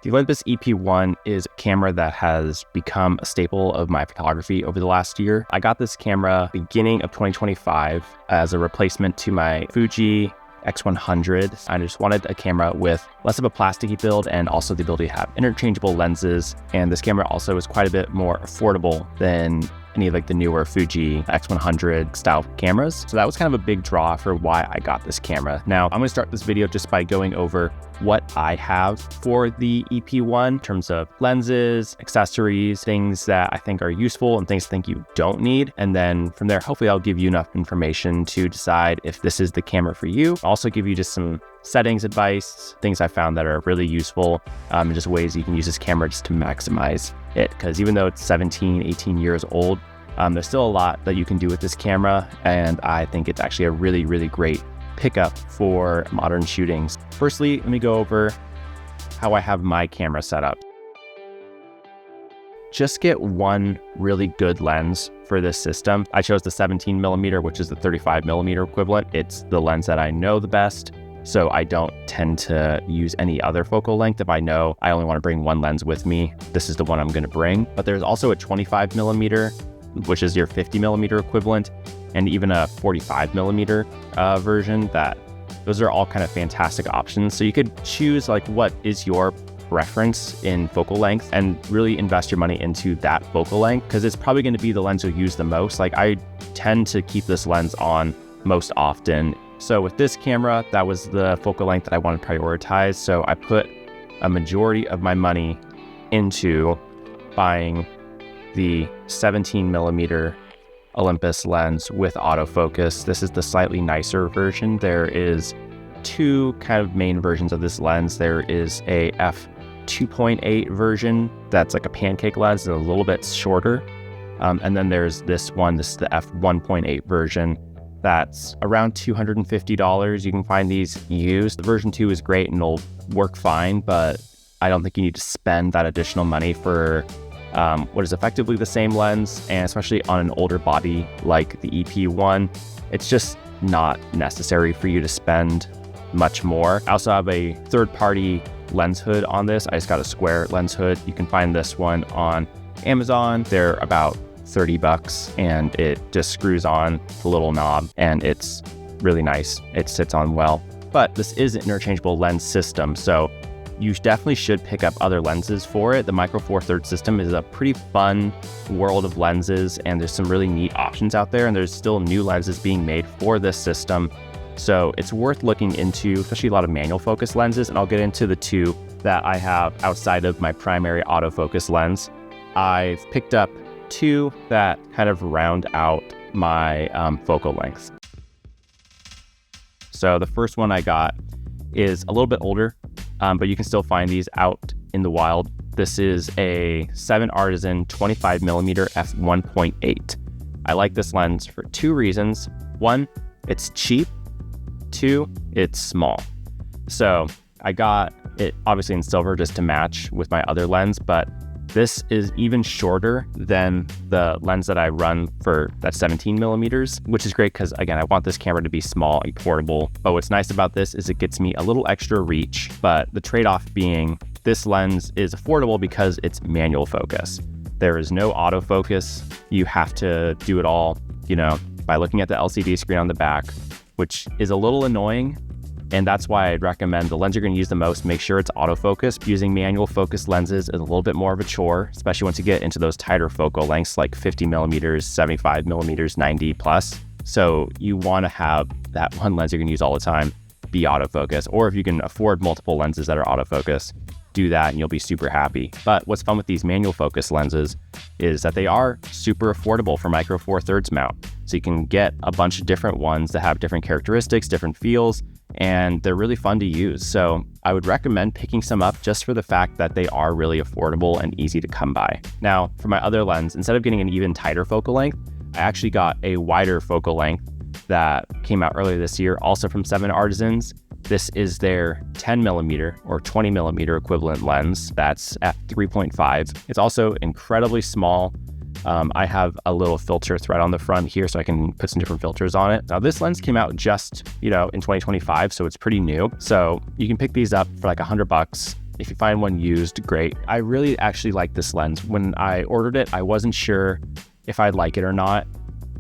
The Olympus EP1 is a camera that has become a staple of my photography over the last year. I got this camera beginning of 2025 as a replacement to my Fuji X100. I just wanted a camera with less of a plasticky build and also the ability to have interchangeable lenses. And this camera also is quite a bit more affordable than any of the newer Fuji X100 style cameras. So that was kind of a big draw for why I got this camera. Now I'm gonna start this video just by going over what I have for the EP1 in terms of lenses, accessories, things that I think are useful and things I think you don't need. And then from there, hopefully I'll give you enough information to decide if this is the camera for you. I'll also give you just some settings advice, things I found that are really useful, and just ways you can use this camera just to maximize it. Because even though it's 17, 18 years old, there's still a lot that you can do with this camera. And I think it's actually a really, really great pickup for modern shootings. Firstly, let me go over how I have my camera set up. Just get one really good lens for this system. I chose the 17mm, which is the 35mm equivalent. It's the lens that I know the best. So I don't tend to use any other focal length. If I know I only want to bring one lens with me, this is the one I'm going to bring. But there's also a 25mm, which is your 50mm equivalent, and even a 45mm version. Those are all kind of fantastic options. So you could choose what is your preference in focal length and really invest your money into that focal length, because it's probably going to be the lens you'll use the most. I tend to keep this lens on most often. So with this camera, that was the focal length that I want to prioritize. So I put a majority of my money into buying the 17mm Olympus lens with autofocus. This is the slightly nicer version. There is two kind of main versions of this lens. There is a f2.8 version that's like a pancake lens and a little bit shorter. And then there's this one, this is the f1.8 version. That's around $250. You can find these used. The version 2 is great and it'll work fine, but I don't think you need to spend that additional money for what is effectively the same lens, and especially on an older body like the EP1, it's just not necessary for you to spend much more. I also have a third-party lens hood on this. I just got a square lens hood. You can find this one on Amazon. They're about $30 and it just screws on the little knob and it's really nice. It sits on well, but this is an interchangeable lens system, so you definitely should pick up other lenses for it. The Micro Four Thirds system is a pretty fun world of lenses, and there's some really neat options out there, and there's still new lenses being made for this system. So it's worth looking into, especially a lot of manual focus lenses, and I'll get into the two that I have outside of my primary autofocus lens. I've picked up two that kind of round out my focal lengths. So the first one I got is a little bit older, but you can still find these out in the wild. This is a 7 Artisan 25mm f1.8. I like this lens for two reasons. One, it's cheap. Two, it's small. So I got it obviously in silver just to match with my other lens, but this is even shorter than the lens that I run for that 17mm, which is great because, again, I want this camera to be small and portable. But what's nice about this is it gets me a little extra reach, but the trade-off being this lens is affordable because it's manual focus. There is no autofocus. You have to do it all, by looking at the LCD screen on the back, which is a little annoying. And that's why I'd recommend the lens you're going to use the most, make sure it's autofocus. Using manual focus lenses is a little bit more of a chore, especially once you get into those tighter focal lengths like 50mm, 75mm, 90 plus. So you want to have that one lens you're going to use all the time be autofocus. Or if you can afford multiple lenses that are autofocus, do that and you'll be super happy. But what's fun with these manual focus lenses is that they are super affordable for Micro Four Thirds mount. So you can get a bunch of different ones that have different characteristics, different feels, and they're really fun to use. So I would recommend picking some up just for the fact that they are really affordable and easy to come by. Now, for my other lens, instead of getting an even tighter focal length, I actually got a wider focal length that came out earlier this year, also from 7 Artisans. This is their 10mm or 20mm equivalent lens. That's f3.5. It's also incredibly small. I have a little filter thread on the front here so I can put some different filters on it. Now this lens came out just, in 2025, so it's pretty new. So you can pick these up for like $100 If you find one used, great. I really actually like this lens. When I ordered it, I wasn't sure if I'd like it or not.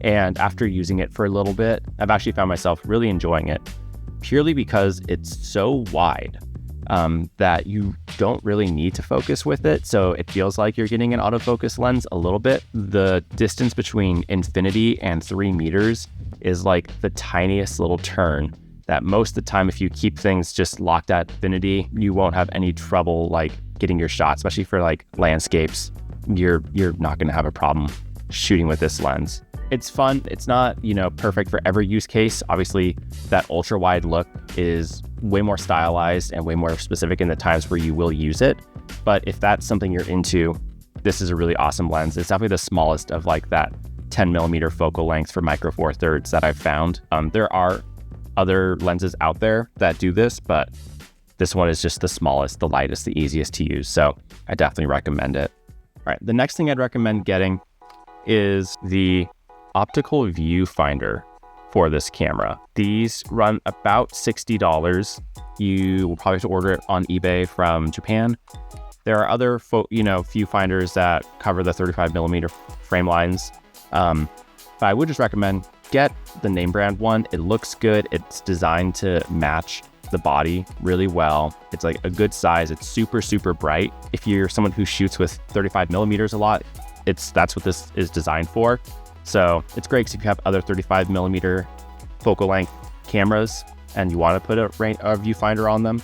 And after using it for a little bit, I've actually found myself really enjoying it, purely because it's so wide that you don't really need to focus with it. So it feels like you're getting an autofocus lens a little bit. The distance between infinity and 3 meters is like the tiniest little turn that most of the time, if you keep things just locked at infinity, you won't have any trouble like getting your shot, especially for like landscapes. You're not going to have a problem shooting with this lens. It's fun. It's not, perfect for every use case. Obviously, that ultra wide look is way more stylized and way more specific in the times where you will use it. But if that's something you're into, this is a really awesome lens. It's definitely the smallest of like that 10 millimeter focal length for micro four thirds that I've found. There are other lenses out there that do this, but this one is just the smallest, the lightest, the easiest to use. So I definitely recommend it. All right, the next thing I'd recommend getting is the optical viewfinder for this camera. These run about $60. You will probably have to order it on eBay from Japan. There are other viewfinders that cover the 35 millimeter frame lines. But I would just recommend get the name brand one. It looks good. It's designed to match the body really well. It's like a good size. It's super, super bright. If you're someone who shoots with 35 millimeters a lot, that's what this is designed for. So it's great because if you have other 35 millimeter focal length cameras and you want to put a viewfinder on them,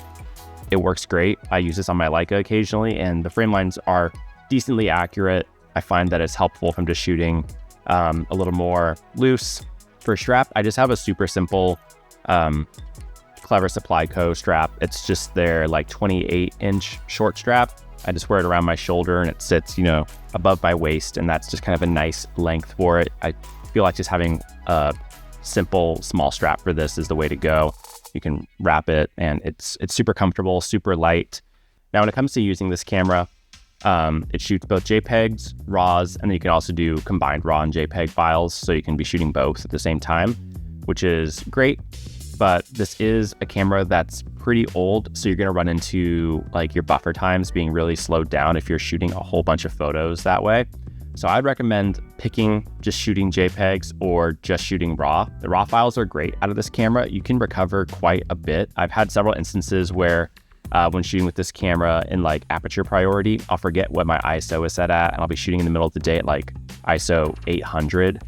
it works great. I use this on my Leica occasionally, and the frame lines are decently accurate. I find that it's helpful if I'm just shooting a little more loose. For strap, I just have a super simple Clever Supply Co. strap. It's just their like 28-inch short strap. I just wear it around my shoulder and it sits, above my waist, and that's just kind of a nice length for it. I feel like just having a simple small strap for this is the way to go. You can wrap it and it's super comfortable, super light. Now, when it comes to using this camera, it shoots both JPEGs, RAWs, and then you can also do combined RAW and JPEG files. So you can be shooting both at the same time, which is great. But this is a camera that's pretty old. So you're going to run into like your buffer times being really slowed down if you're shooting a whole bunch of photos that way. So I'd recommend picking just shooting JPEGs or just shooting RAW. The RAW files are great out of this camera. You can recover quite a bit. I've had several instances where when shooting with this camera in like aperture priority, I'll forget what my ISO is set at, and I'll be shooting in the middle of the day at like ISO 800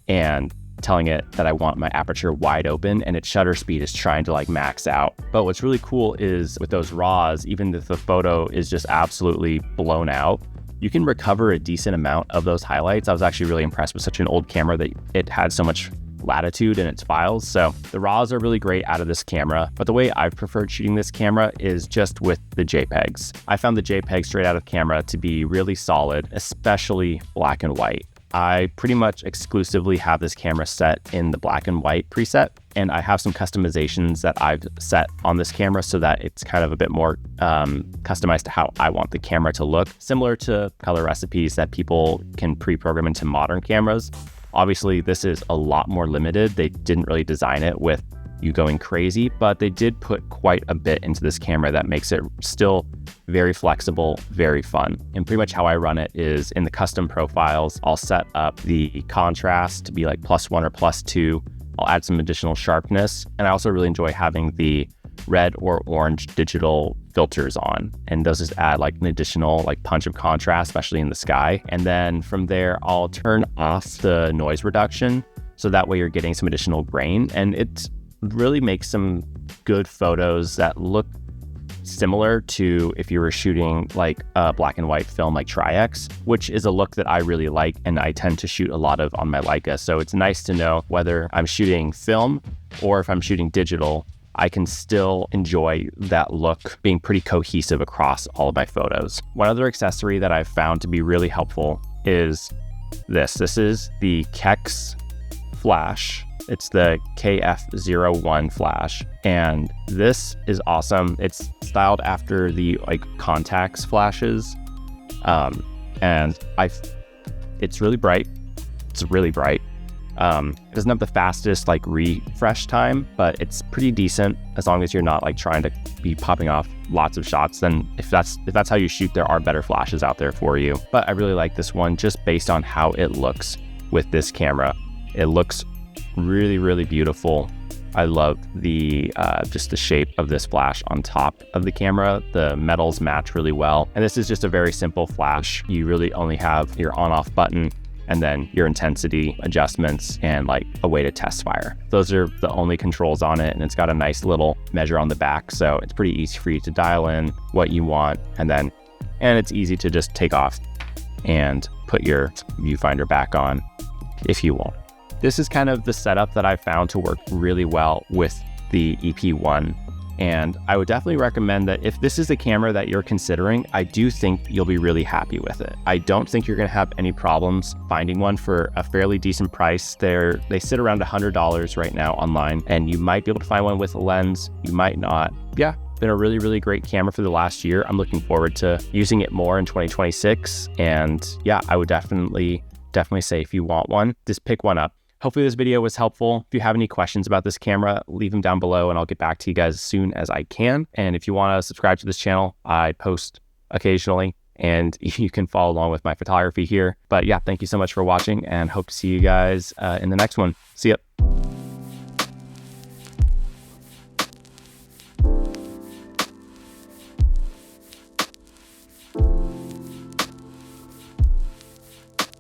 and telling it that I want my aperture wide open, and its shutter speed is trying to like max out. But what's really cool is with those RAWs, even if the photo is just absolutely blown out, you can recover a decent amount of those highlights. I was actually really impressed with such an old camera that it had so much latitude in its files. So the RAWs are really great out of this camera, but the way I've preferred shooting this camera is just with the JPEGs. I found the JPEG straight out of camera to be really solid, especially black and white. I pretty much exclusively have this camera set in the black and white preset, and I have some customizations that I've set on this camera so that it's kind of a bit more customized to how I want the camera to look, similar to color recipes that people can pre-program into modern cameras. Obviously, this is a lot more limited. They didn't really design it with you going crazy, but they did put quite a bit into this camera that makes it still very flexible, very fun. And pretty much how I run it is in the custom profiles, I'll set up the contrast to be like +1 or +2. I'll add some additional sharpness. And I also really enjoy having the red or orange digital filters on. And those just add like an additional like punch of contrast, especially in the sky. And then from there, I'll turn off the noise reduction. So that way you're getting some additional grain, and it really makes some good photos that look similar to if you were shooting like a black and white film like Tri-X, which is a look that I really like and I tend to shoot a lot of on my Leica. So it's nice to know whether I'm shooting film or if I'm shooting digital, I can still enjoy that look being pretty cohesive across all of my photos. One other accessory that I've found to be really helpful is this. This is the Kex flash. It's the KF01 flash, and this is awesome. It's styled after the like Contax flashes, and it's really bright. It's really bright, It doesn't have the fastest like refresh time, but it's pretty decent as long as you're not like trying to be popping off lots of shots. Then if that's how you shoot, there are better flashes out there for you. But I really like this one just based on how it looks with this camera. It looks really, really beautiful. I love the just the shape of this flash on top of the camera. The metals match really well. And this is just a very simple flash. You really only have your on-off button and then your intensity adjustments and like a way to test fire. Those are the only controls on it. And it's got a nice little measure on the back. So it's pretty easy for you to dial in what you want. And it's easy to just take off and put your viewfinder back on if you want. This is kind of the setup that I found to work really well with the EP1. And I would definitely recommend that if this is the camera that you're considering, I do think you'll be really happy with it. I don't think you're gonna have any problems finding one for a fairly decent price. They sit around $100 right now online, and you might be able to find one with a lens, you might not. Yeah, been a really, really great camera for the last year. I'm looking forward to using it more in 2026. And yeah, I would definitely say if you want one, just pick one up. Hopefully this video was helpful. If you have any questions about this camera, leave them down below and I'll get back to you guys as soon as I can. And if you want to subscribe to this channel, I post occasionally and you can follow along with my photography here. But yeah, thank you so much for watching and hope to see you guys in the next one. See ya.